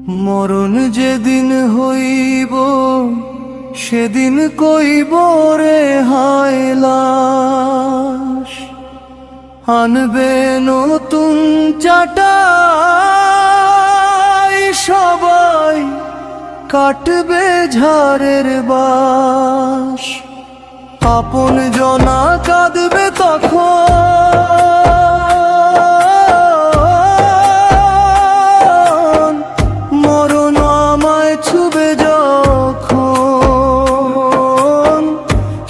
মরণ যেদিন হইব সেদিন কইব রে হায় লাশ, আনবে নতুন চাটাই সবাই, কাটবে ঝাড়ের বাঁশ। আপন জনা কাঁদবে তখন, মরণ আমায় ছুবে যখন।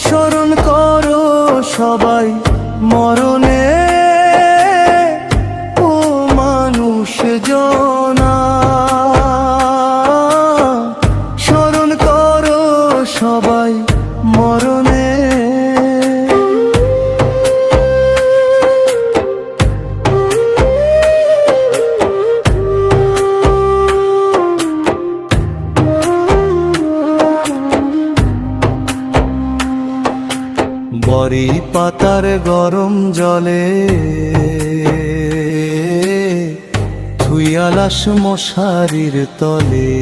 স্মরণ করো সবাই মরণে ও মানুষ জনা, স্মরণ করো সবাই মরণে। বড়ি পাতার গরম জলে থুইয়া লাশ মশারির তলে।